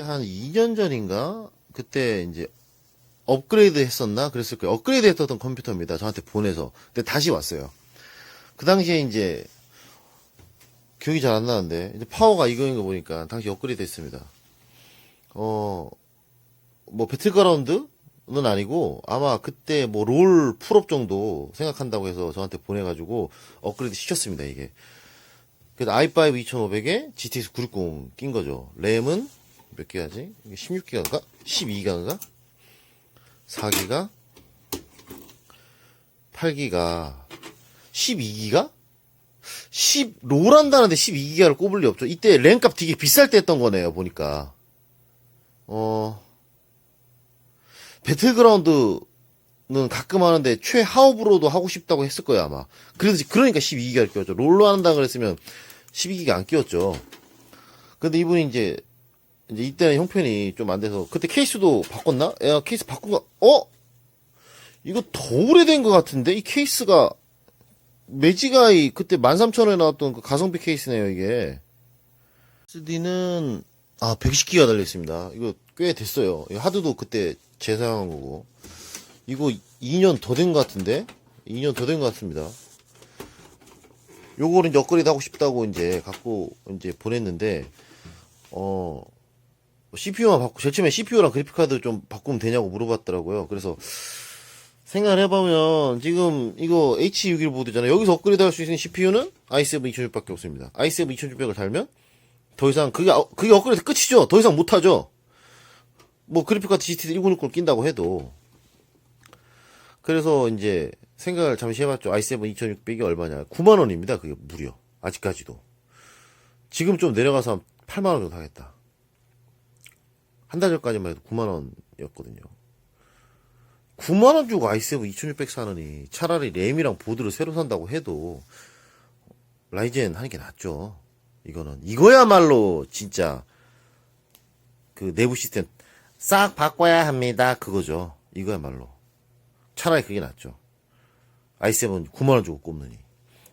한 2년 전인가? 그때 이제 업그레이드 했었나? 그랬을 거예요. 업그레이드 했었던 컴퓨터입니다. 저한테 보내서. 근데 다시 왔어요. 그 당시에 이제 기억이 잘 안 나는데 이제 파워가 이거인 거 보니까 당시 업그레이드 했습니다. 뭐 배틀그라운드는 아니고 아마 그때 뭐 롤 풀업 정도 생각한다고 해서 저한테 보내가지고 업그레이드 시켰습니다. 이게. 그래서 i5 2500에 GTX 960 낀 거죠. 램은 몇 기가지? 16기가인가? 12기가인가? 4기가? 8기가? 12기가? 롤 한다는데 12기가를 꼽을 리 없죠. 이때 램값 되게 비쌀 때 했던 거네요, 보니까. 배틀그라운드는 가끔 하는데 최하업으로도 하고 싶다고 했을 거예요, 아마. 그러니까 12기가를 끼웠죠. 롤로 한다 그랬으면 12기가 안 끼웠죠. 근데 이분이 이제 이때는 형편이 좀 안 돼서, 그때 케이스도 바꿨나? 야, 케이스 바꾼 거, 이거 더 오래된 것 같은데? 이 케이스가, 매지가이, 그때 13,000원에 나왔던 그 가성비 케이스네요, 이게. SSD는, 110기가 달려있습니다. 이거 꽤 됐어요. 하드도 그때 재사용한 거고. 이거 2년 더 된 것 같은데? 2년 더 된 것 같습니다. 요거를 이제 업그레이드 하고 싶다고 이제 갖고 이제 보냈는데, CPU만 바꾸, 제일 처음에 CPU랑 그래픽카드 좀 바꾸면 되냐고 물어봤더라고요. 그래서 생각을 해보면 지금 이거 H61 보드잖아요. 여기서 업그레이드 할 수 있는 CPU는 i7 2600밖에 없습니다. i7 2600을 달면 더 이상 그게 업그레이드 끝이죠. 더 이상 못하죠. 뭐 그래픽카드 GT 1060을 낀다고 해도. 그래서 이제 생각을 잠시 해봤죠. i7 2600이 얼마냐. 9만원입니다. 그게 무려. 아직까지도. 지금 좀 내려가서 8만원 정도 하겠다. 한 달 전까지만 해도 9만원이었거든요. 9만원 주고 i7 2600 사느니 차라리 램이랑 보드를 새로 산다고 해도 라이젠 하는 게 낫죠. 이거야말로 진짜 그 내부 시스템 싹 바꿔야 합니다. 그거죠. 이거야말로. 차라리 그게 낫죠. i7 9만원 주고 꼽느니.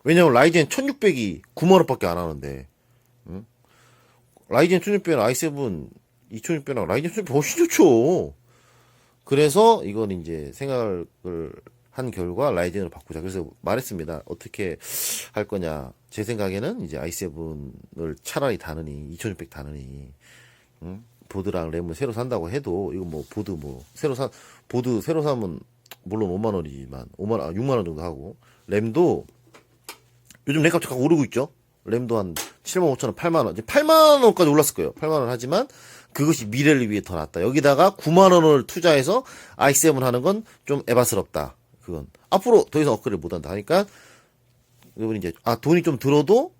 왜냐면 라이젠 1600이 9만원밖에 안 하는데, 응? 라이젠 1600은 i7 2600랑 라이젠 1600 훨씬 좋죠. 그래서 이건 이제 생각을 한 결과 라이젠으로 바꾸자. 그래서 말했습니다. 어떻게 할 거냐. 제 생각에는 이제 i7을 차라리 다느니, 2600 다느니, 응? 보드랑 램을 새로 산다고 해도, 이거 뭐 보드 보드 새로 사면 물론 5만원이지만, 6만원 정도 하고, 램도 요즘 램값 자꾸 오르고 있죠? 램도 한 75,000원, 8만원, 이제 8만원까지 올랐을 거예요. 8만원 하지만, 그것이 미래를 위해 더 낫다. 여기다가 9만원을 투자해서 i7 하는 건 좀 에바스럽다. 그건. 앞으로 더 이상 업그레이드 못 한다. 하니까, 이분이 이제, 돈이 좀 들어도,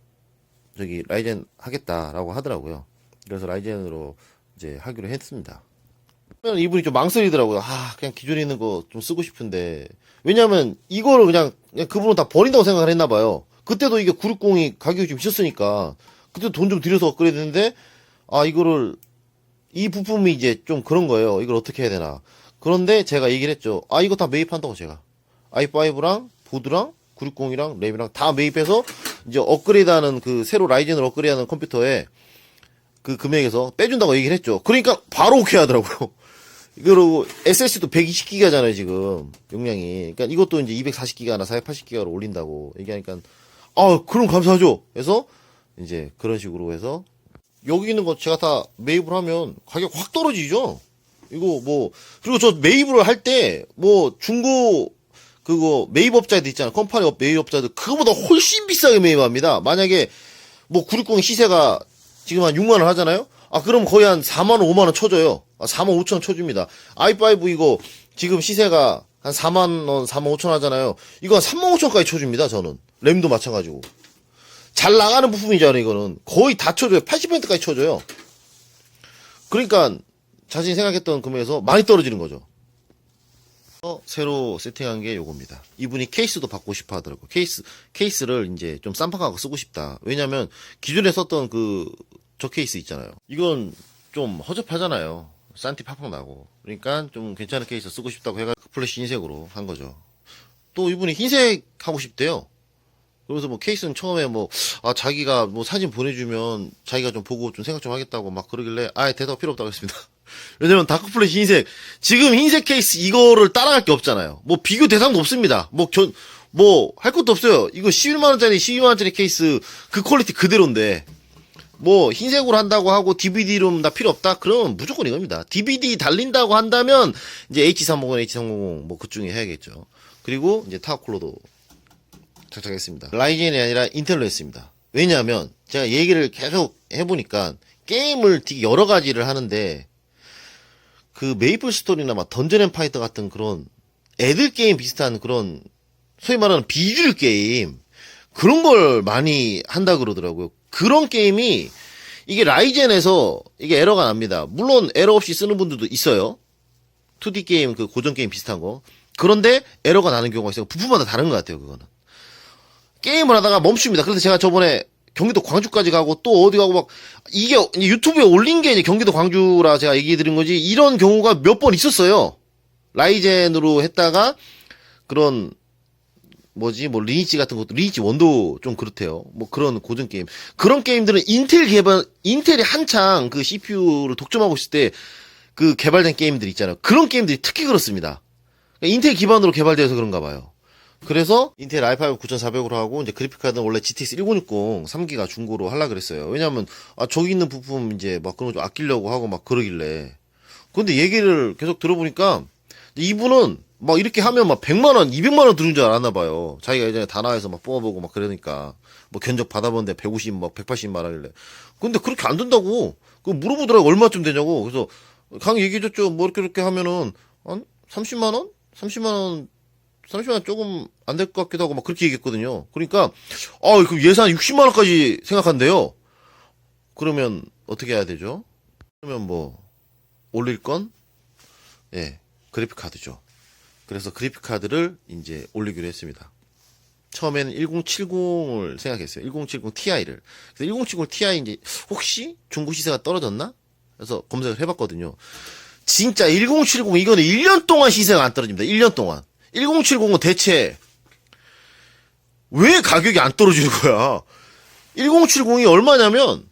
라이젠 하겠다라고 하더라고요. 그래서 라이젠으로 이제 하기로 했습니다. 이분이 좀 망설이더라고요. 그냥 기존에 있는 거 좀 쓰고 싶은데. 왜냐면, 이거를 그냥 그분은 다 버린다고 생각을 했나봐요. 그때도 이게 960이 가격이 좀 있었으니까, 그때 돈 좀 들여서 업그레이드 했는데, 이 부품이 이제 좀 그런 거예요. 이걸 어떻게 해야 되나. 그런데 제가 얘기를 했죠. 이거 다 매입한다고 제가. i5랑 보드랑 960이랑 램이랑 다 매입해서 이제 업그레이드하는 그 새로 라이젠을 업그레이드하는 컴퓨터에 그 금액에서 빼준다고 얘기를 했죠. 그러니까 바로 오케이 하더라고요. 그리고 SSD도 120기가잖아요, 지금. 용량이. 그러니까 이것도 이제 240기가나 480기가로 올린다고 얘기하니까, 그럼 감사하죠. 그래서 이제 그런 식으로 해서 여기 있는 거 제가 다 매입을 하면 가격 확 떨어지죠? 그리고 저 매입을 할 때, 중고, 매입업자들 있잖아요. 컴퍼니 매입업자들, 그거보다 훨씬 비싸게 매입합니다. 만약에, 960 시세가 지금 한 6만원 하잖아요? 그럼 거의 한 4만원, 5만원 쳐줘요. 4만 5천원 쳐줍니다. i5 이거, 지금 시세가 한 4만원, 4만 5천원 하잖아요. 이거 한 3만 5천원까지 쳐줍니다, 저는. 램도 마찬가지고. 잘 나가는 부품이잖아요, 이거는. 거의 다 쳐줘요. 80%까지 쳐줘요. 그러니까, 자신이 생각했던 금액에서 많이 떨어지는 거죠. 새로 세팅한 게 요겁니다. 이분이 케이스도 바꾸고 싶어 하더라고요. 케이스를 이제 좀 쌈박하고 쓰고 싶다. 왜냐면, 기존에 썼던 저 케이스 있잖아요. 이건 좀 허접하잖아요. 싼티 팍팍 나고. 그러니까 좀 괜찮은 케이스 쓰고 싶다고 해가지고 플래시 흰색으로 한 거죠. 또 이분이 흰색 하고 싶대요. 그래서 뭐 케이스는 처음에 뭐, 자기가 뭐 사진 보내주면 자기가 좀 보고 좀 생각 좀 하겠다고 막 그러길래, 대답 필요 없다고 했습니다. 왜냐면 다크플래시 흰색, 지금 흰색 케이스 이거를 따라갈 게 없잖아요. 뭐 비교 대상도 없습니다. 뭐 할 것도 없어요. 이거 11만원짜리, 12만원짜리 케이스 그 퀄리티 그대로인데, 뭐 흰색으로 한다고 하고 DVD로 나 필요 없다? 그러면 무조건 이겁니다. DVD 달린다고 한다면 이제 H350, H350 뭐 그중에 해야겠죠. 그리고 이제 타워쿨러도 장착했습니다. 라이젠이 아니라 인텔로 했습니다. 왜냐하면 제가 얘기를 계속 해보니까 게임을 되게 여러 가지를 하는데 그 메이플 스토리나 막 던전 앤 파이터 같은 그런 애들 게임 비슷한 그런 소위 말하는 비주류 게임 그런 걸 많이 한다 그러더라고요. 그런 게임이 이게 라이젠에서 이게 에러가 납니다. 물론 에러 없이 쓰는 분들도 있어요. 2D 게임 그 고전 게임 비슷한 거. 그런데 에러가 나는 경우가 있어요. 부품마다 다른 것 같아요. 그거는. 게임을 하다가 멈춥니다. 그래서 제가 저번에 경기도 광주까지 가고 또 어디 가고 막 이게 유튜브에 올린 게 이제 경기도 광주라 제가 얘기 드린 거지 이런 경우가 몇 번 있었어요. 라이젠으로 했다가 그런 뭐 리니지 같은 것도 리니지 원도 좀 그렇대요. 뭐 그런 고전 게임. 그런 게임들은 인텔이 한창 그 CPU를 독점하고 있을 때 그 개발된 게임들 있잖아요. 그런 게임들이 특히 그렇습니다. 그러니까 인텔 기반으로 개발되어서 그런가 봐요. 그래서 인텔 i5 9400으로 하고 이제 그래픽카드는 원래 GTX 1060 3기가 중고로 하려 그랬어요. 왜냐면 저기 있는 부품 이제 막 그런 거 좀 아끼려고 하고 막 그러길래. 근데 얘기를 계속 들어보니까 이분은 막 이렇게 하면 막 100만 원, 200만 원 드는 줄 알았나 봐요. 자기가 예전에 다나에서 막 뽑아보고 막 그러니까 뭐 견적 받아보는데 150, 막 180만 원이래. 근데 그렇게 안 든다고. 그 물어보더라고 얼마쯤 되냐고. 그래서 강의 얘기해줬죠. 뭐 이렇게 하면은 한 30만 원? 30만 원 조금 안 될 것 같기도 하고 막 그렇게 얘기했거든요. 그러니까 그 예산 60만 원까지 생각한대요. 그러면 어떻게 해야 되죠? 그러면 뭐 올릴 건 그래픽 카드죠. 그래서 그래픽 카드를 이제 올리기로 했습니다. 처음에는 1070을 생각했어요. 1070 Ti를. 그래서 1070 Ti 이제 혹시 중고 시세가 떨어졌나? 그래서 검색을 해봤거든요. 진짜 1070 이거는 1년 동안 시세가 안 떨어집니다. 1년 동안. 1070은 대체 왜 가격이 안 떨어지는 거야? 1070이 얼마냐면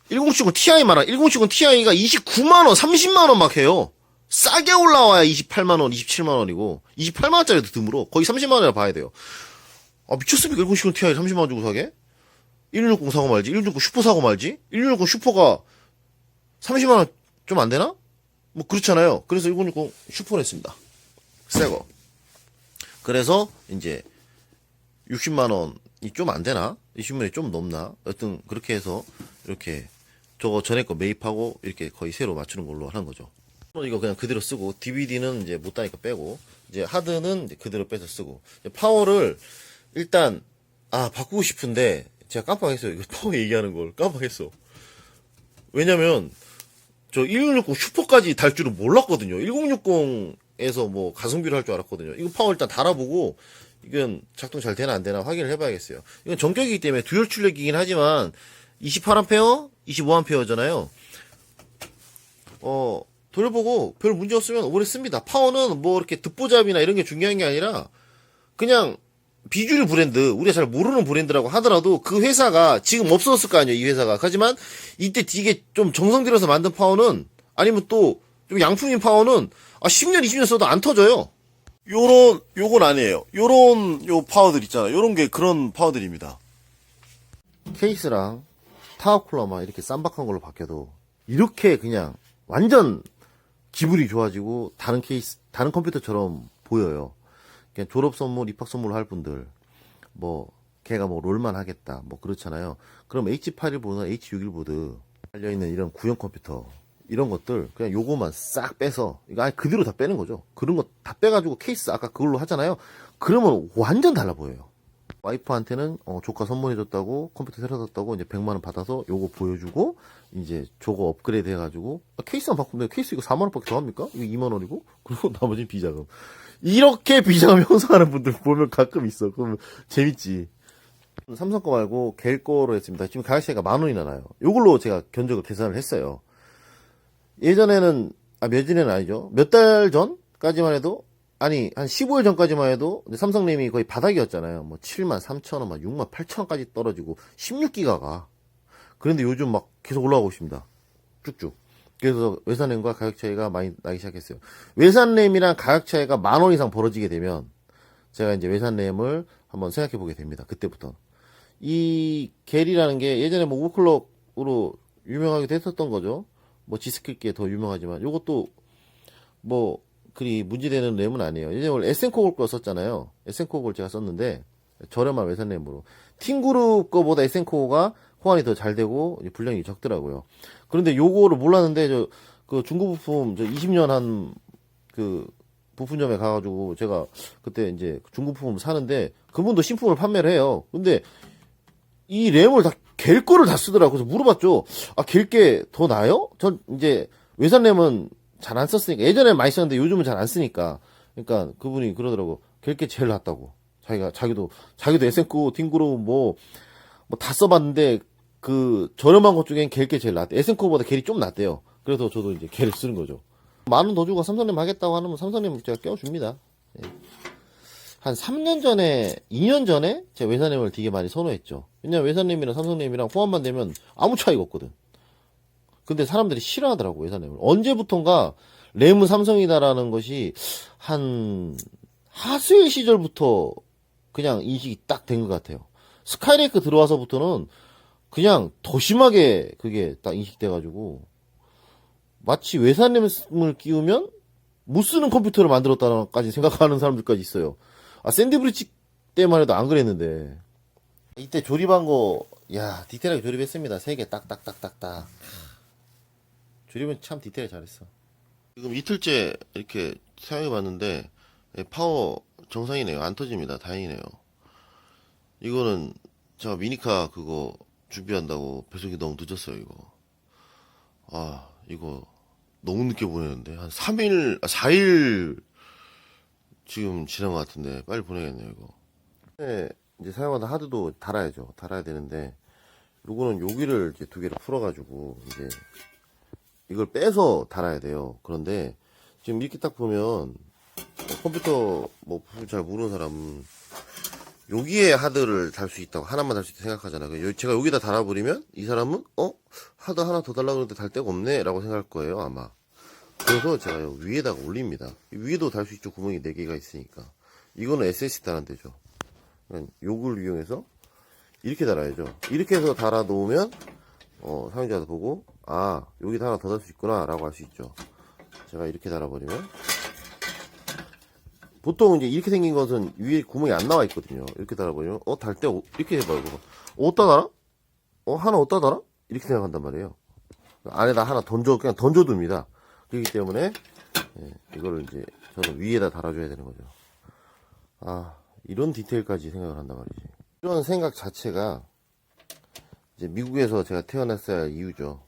1070 Ti 말아. 1070 Ti가 29만원, 30만원 막 해요. 싸게 올라와야 28만원, 27만원이고 28만원짜리도 드물어. 거의 30만원이라 봐야 돼요. 미쳤습니까? 1070 Ti 30만원 주고 사게? 1660 사고 말지. 1660 슈퍼 사고 말지. 1660 슈퍼가 30만원 좀 안 되나? 뭐 그렇잖아요. 그래서 1060 슈퍼를 했습니다. 새거. 그래서 이제 60만원이 좀 안 되나? 20만원이 좀 넘나? 여튼 그렇게 해서 이렇게 저거 전에 거 매입하고 이렇게 거의 새로 맞추는 걸로 하는 거죠. 이거 그냥 그대로 쓰고 DVD는 이제 못 다니까 빼고 이제 하드는 이제 그대로 빼서 쓰고 파워를 일단 바꾸고 싶은데 제가 깜빡했어요. 이거 파워 얘기하는 걸 깜빡했어. 왜냐면 저 1660 슈퍼까지 달 줄은 몰랐거든요. 1060에서 뭐 가성비를 할 줄 알았거든요. 이거 파워 일단 달아보고 이건 작동 잘 되나 안 되나 확인을 해봐야겠어요. 이건 전격이기 때문에 듀얼 출력이긴 하지만 28A, 25A잖아요. 돌려보고 별 문제 없으면 오래 씁니다. 파워는 뭐 이렇게 듣보잡이나 이런 게 중요한 게 아니라 그냥 비주류 브랜드, 우리가 잘 모르는 브랜드라고 하더라도 그 회사가 지금 없었을 거 아니에요, 이 회사가. 하지만 이때 이게 좀 정성 들여서 만든 파워는 아니면 또 좀 양품인 파워는 10년, 20년 써도 안 터져요. 요건 아니에요. 요 파워들 있잖아. 요런 게 그런 파워들입니다. 케이스랑 타워쿨러만 이렇게 쌈박한 걸로 바뀌어도 이렇게 그냥 완전 기분이 좋아지고 다른 컴퓨터처럼 보여요. 그냥 졸업 선물, 입학 선물 할 분들, 뭐, 걔가 뭐 롤만 하겠다, 뭐 그렇잖아요. 그럼 H81보드나 H61보드 달려있는 이런 구형 컴퓨터, 이런 것들, 그냥 요거만 싹 빼서, 이거 아예 그대로 다 빼는 거죠. 그런 거 다 빼가지고 케이스 아까 그걸로 하잖아요. 그러면 완전 달라 보여요. 와이프한테는, 조카 선물해줬다고, 컴퓨터 새로 샀다고, 이제 100만원 받아서 요거 보여주고, 이제 저거 업그레이드 해가지고, 케이스만 바꾸면 케이스 이거 4만원 밖에 더 합니까? 이거 2만원이고? 그리고 나머지는 비자금. 이렇게 비자금 형성하는 분들 보면 가끔 있어. 그러면 재밌지. 삼성 거 말고 갤 거로 했습니다. 지금 가격 차이가 10,000원이나 나요. 요걸로 제가 견적을 계산을 했어요. 예전에는, 몇 년은 아니죠. 몇 달 전까지만 해도 아니, 한 15일 전까지만 해도 삼성 램이 거의 바닥이었잖아요. 뭐 73,000원, 막 68,000원까지 떨어지고 16기가가. 그런데 요즘 막 계속 올라가고 있습니다. 쭉쭉. 그래서 외산램과 가격 차이가 많이 나기 시작했어요. 외산램이랑 가격 차이가 10,000원 이상 벌어지게 되면 제가 이제 외산램을 한번 생각해 보게 됩니다. 그때부터. 이 겔이라는 게 예전에 뭐 오버클럭으로 유명하기도 했었던 거죠. 뭐 G스킬게 더 유명하지만 요것도 뭐 그리 문제되는 램은 아니에요. 예전에 원래 에센코볼 거 썼잖아요. 에센코볼 제가 썼는데 저렴한 외산 램으로 팀그룹 거보다 에센코가 호환이 더 잘 되고 분량이 적더라고요. 그런데 요거를 몰랐는데 저 그 중고 부품 저 20년 한 그 부품점에 가가지고 제가 그때 이제 중고 부품 사는데 그분도 신품을 판매를 해요. 근데 이 램을 다 갤 거를 다 쓰더라고요. 그래서 물어봤죠. 아, 갤 게 더 나아요? 전 이제 외산 램은 잘 안 썼으니까 예전에 많이 썼는데 요즘은 잘 안 쓰니까 그러니까 그분이 그러더라고. 갤 게 제일 낫다고. 자기도 에센코 팅그룹 뭐 다 써봤는데 그 저렴한 것 중엔 갤 게 제일 낫대. 에센코보다 갤이 좀 낫대요. 그래서 저도 이제 갤을 쓰는 거죠. 10,000원 더 주고 삼성램 하겠다고 하면 삼성램 제가 껴줍니다. 예. 한 3년 전에, 2년 전에 제가 외산램을 되게 많이 선호했죠. 왜냐면 외산램이랑 삼성램이랑 호환만 되면 아무 차이가 없거든. 근데 사람들이 싫어하더라고, 외산램을. 언제부턴가 램은 삼성이다라는 것이 한 하스웰 시절부터 그냥 인식이 딱 된 것 같아요. 스카이레이크 들어와서부터는 그냥 더 심하게 그게 딱 인식돼가지고 마치 외산램을 끼우면 못 쓰는 컴퓨터를 만들었다까지 생각하는 사람들까지 있어요. 아, 샌드브리지 때만 해도 안 그랬는데. 이때 조립한 거, 야, 디테일하게 조립했습니다. 3개 딱딱딱딱딱. 조립은 참 디테일 잘했어. 지금 이틀째 이렇게 사용해봤는데, 파워 정상이네요. 안 터집니다. 다행이네요. 이거는 제가 미니카 그거 준비한다고 배송이 너무 늦었어요, 이거. 아, 이거 너무 늦게 보내는데. 한 3일, 4일 지금 지난 것 같은데 빨리 보내겠네요 이거. 네, 이제 사용하는 하드도 달아야죠. 달아야 되는데 요거는 여기를 이제 2개를 풀어가지고 이제 이걸 빼서 달아야 돼요. 그런데 지금 이렇게 딱 보면 컴퓨터 뭐 잘 모르는 사람은 여기에 하드를 달 수 있다고 하나만 달 수 있다고 생각하잖아요. 제가 여기다 달아버리면 이 사람은 하드 하나 더 달라고 그러는데 달 데가 없네 라고 생각할 거예요 아마. 그래서 제가 위에다가 올립니다. 위에도 달 수 있죠. 구멍이 4개가 있으니까. 이거는 SSD 달면 되죠. 요걸 이용해서 이렇게 달아야죠. 이렇게 해서 달아 놓으면 사용자도 보고 아, 여기다 하나 더 달 수 있구나 라고 할 수 있죠. 제가 이렇게 달아버리면 보통 이제 이렇게 생긴 것은 위에 구멍이 안 나와 있거든요. 이렇게 달아버리면 달 때 이렇게 해봐요. 어디다 달아? 하나 어디다 달아? 이렇게 생각한단 말이에요. 안에다 하나 그냥 던져둡니다. 그렇기 때문에 이거를 이제 저는 위에다 달아줘야 되는 거죠. 아, 이런 디테일까지 생각을 한단 말이지. 이런 생각 자체가 이제 미국에서 제가 태어났어야 할 이유죠.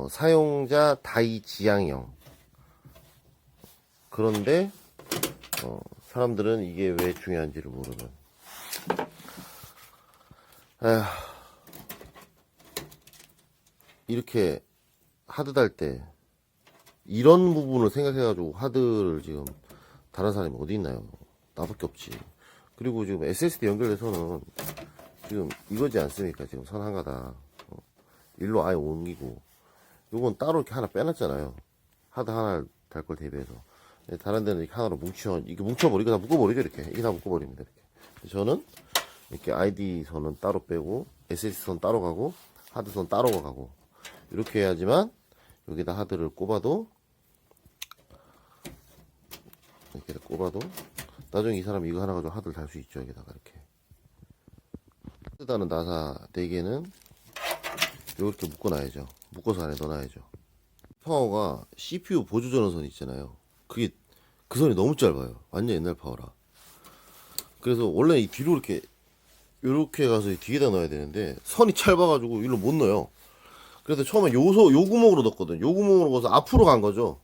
사용자 다이 지향형. 그런데 사람들은 이게 왜 중요한지를 모르는. 이렇게 하드 달 때 이런 부분을 생각해가지고 하드를 지금 다른 사람이 어디 있나요? 나밖에 없지. 그리고 지금 SSD 연결돼서는 지금 이거지 않습니까? 지금 선 한 가닥 일로 아예 옮기고 요건 따로 이렇게 하나 빼놨잖아요. 하드 하나 달 걸 대비해서. 다른 데는 이렇게 하나로 이게 뭉쳐버리고 다 묶어버리죠. 이게 다 묶어버립니다. 이렇게. 저는 이렇게 ID 선은 따로 빼고 SSD 선 따로 가고 하드 선 따로 가고 이렇게 해야지만 여기다 하드를 꼽아도 이렇게 꼽아도 나중에 이 사람이 이거 하나 가지고 하드를 달 수 있죠. 여기다가 이렇게 하드다는 나사 4개는 이렇게 묶어놔야죠. 묶어서 안에 넣어놔야죠. 파워가 CPU 보조 전원선 있잖아요. 그게 그 선이 너무 짧아요. 완전 옛날 파워라. 그래서 원래 이 뒤로 이렇게 가서 뒤에다 넣어야 되는데 선이 짧아가지고 일로 못 넣어요. 그래서 처음에 요 구멍으로 넣었거든. 요 구멍으로 넣어서 앞으로 간 거죠.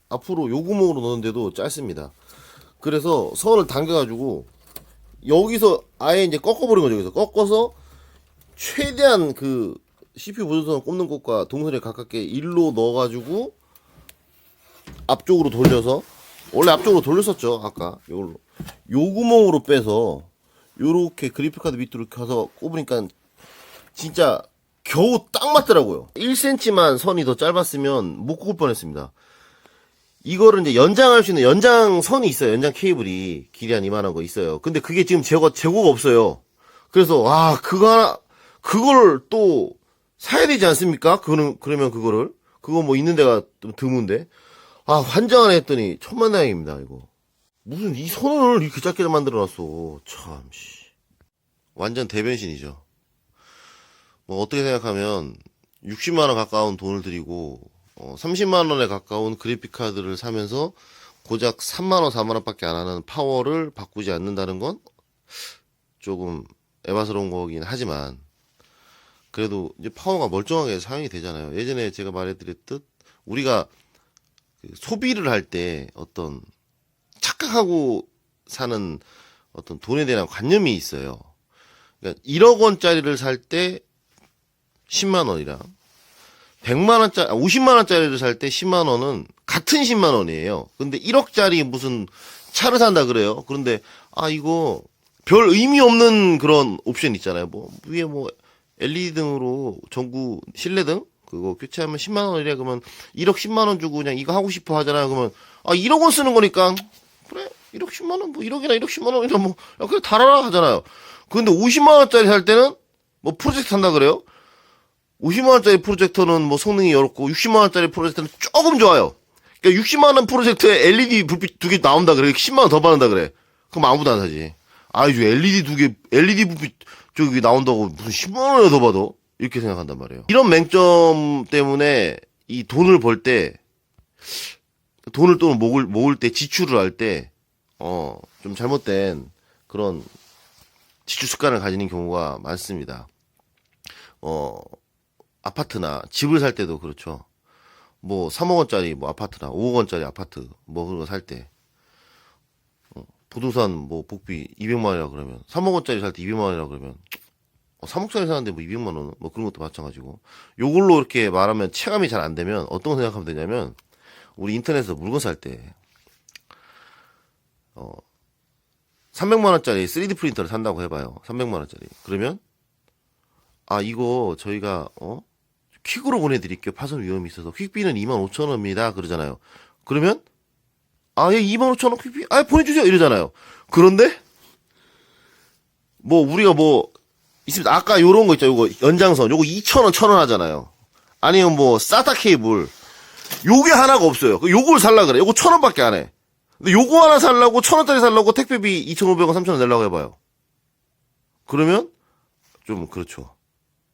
앞으로 요 구멍으로 넣는데도 짧습니다. 그래서 선을 당겨가지고 여기서 아예 이제 꺾어버린 거죠. 여기서 꺾어서 최대한 그 CPU 보조선을 꼽는 곳과 동선에 가깝게 일로 넣어가지고 앞쪽으로 돌려서 원래 앞쪽으로 돌렸었죠, 아까. 요걸로. 요 구멍으로 빼서, 요렇게 그래픽카드 밑으로 켜서 꼽으니까, 진짜, 겨우 딱 맞더라고요. 1cm만 선이 더 짧았으면 못 꼽을 뻔 했습니다. 이거를 이제 연장할 수 있는 연장선이 있어요. 연장 케이블이. 길이 한 이만한 거 있어요. 근데 그게 지금 재고가 없어요. 그래서, 그걸 또, 사야 되지 않습니까? 그러면 그거를. 그거 뭐 있는 데가 좀 드문데. 환장하네 했더니, 천만다행입니다, 이거. 무슨 이 선을 이렇게 작게 만들어놨어. 참, 씨. 완전 대변신이죠. 뭐, 어떻게 생각하면, 60만원 가까운 돈을 들이고, 30만원에 가까운 그래픽카드를 사면서, 고작 3만원, 4만원 밖에 안 하는 파워를 바꾸지 않는다는 건, 조금, 에바스러운 거긴 하지만, 그래도 이제 파워가 멀쩡하게 사용이 되잖아요. 예전에 제가 말해드렸듯 우리가 소비를 할 때 어떤 착각하고 사는 어떤 돈에 대한 관념이 있어요. 그러니까 1억 원짜리를 살 때 10만 원이랑 50만 원짜리를 살 때 10만 원은 같은 10만 원이에요. 근데 1억짜리 무슨 차를 산다 그래요. 그런데 이거 별 의미 없는 그런 옵션 있잖아요. 뭐 위에 뭐 LED 등으로 전구 실내등 그거 교체하면 10만 원이래. 그러면 1억 10만 원 주고 그냥 이거 하고 싶어 하잖아요. 그러면 1억 원 쓰는 거니까 그래 1억 10만 원 뭐 1억이나 1억 10만 원이나 뭐 그래 달아라 하잖아요. 근데 50만 원짜리 살 때는 뭐 프로젝트 한다 그래요. 50만 원짜리 프로젝터는 뭐 성능이 어렵고 60만 원짜리 프로젝터는 조금 좋아요. 그러니까 60만 원 프로젝터에 LED 불빛 2개 나온다 그래. 10만 원 더 받는다 그래. 그럼 아무도 안 사지. 이제 LED 불빛 저기 나온다고 무슨 10만 원이나 더 받아? 이렇게 생각한단 말이에요. 이런 맹점 때문에 이 돈을 벌 때, 돈을 또 모을 때, 지출을 할 때, 좀 잘못된 그런 지출 습관을 가지는 경우가 많습니다. 아파트나 집을 살 때도 그렇죠. 뭐 3억 원짜리 뭐 아파트나 5억 원짜리 아파트 뭐 그런 거 살 때, 부동산 뭐 복비 200만 원이라 그러면 3억 원짜리 살 때 200만 원이라 그러면 3억짜리 사는데 뭐 200만 원 뭐 그런 것도 마찬가지고 요걸로 이렇게 말하면 체감이 잘 안 되면 어떤 거 생각하면 되냐면 우리 인터넷에서 물건 살 때 300만 원짜리 3D 프린터를 산다고 해봐요. 300만 원짜리 그러면 이거 저희가 퀵으로 보내드릴게요. 파손 위험이 있어서 퀵비는 25,000원입니다 그러잖아요. 그러면 예, 25,000원 퀵비 보내주세요 이러잖아요. 그런데 뭐 우리가 뭐 있습니다. 아까 요런 거 있죠. 요거 연장선 요거 2,000원 1,000원 하잖아요. 아니면 뭐 사타 케이블 요게 하나가 없어요. 요걸 살라 그래. 요거 1,000원밖에 안 해. 근데 요거 하나 살라고 1,000원짜리 살라고 택배비 2,500원 3,000원 내려고 해봐요. 그러면 좀 그렇죠.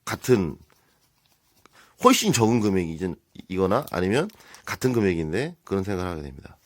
같은 훨씬 적은 금액이거나 아니면 같은 금액인데 그런 생각을 하게 됩니다.